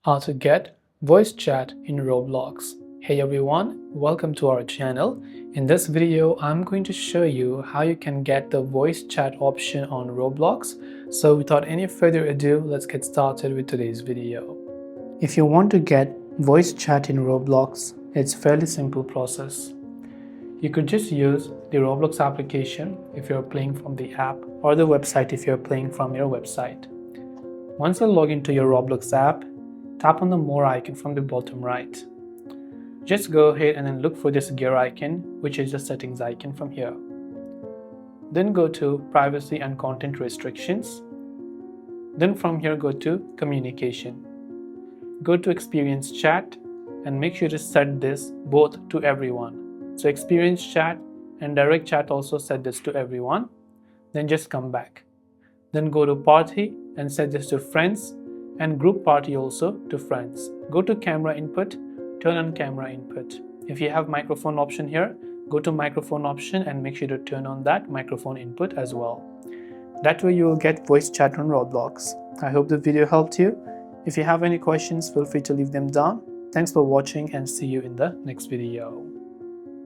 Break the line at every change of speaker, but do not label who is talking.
How to get voice chat in Roblox. Hey everyone, welcome to our channel. In this video, I'm going to show you how you can get the voice chat option on Roblox. So without any further ado, let's get started with today's video. If you want to get voice chat in Roblox, it's a fairly simple process. You could just use the Roblox application if you're playing from the app, or the website if you're playing from your website. Once you log into your Roblox app, tap on the More icon from the bottom right. Just go ahead and then look for this gear icon, which is the settings icon from here. Then go to Privacy and Content Restrictions. Then from here go to Communication. Go to Experience Chat and make sure to set this both to everyone. So Experience Chat and Direct Chat also set this to everyone. Then just come back. Then go to Party and set this to Friends, and Group Party also to Friends. Go to Camera Input, turn on Camera Input. If you have microphone option here, go to Microphone option and make sure to turn on that microphone input as well. That way you will get voice chat on Roblox. I hope the video helped you. If you have any questions, feel free to leave them down. Thanks for watching and see you in the next video.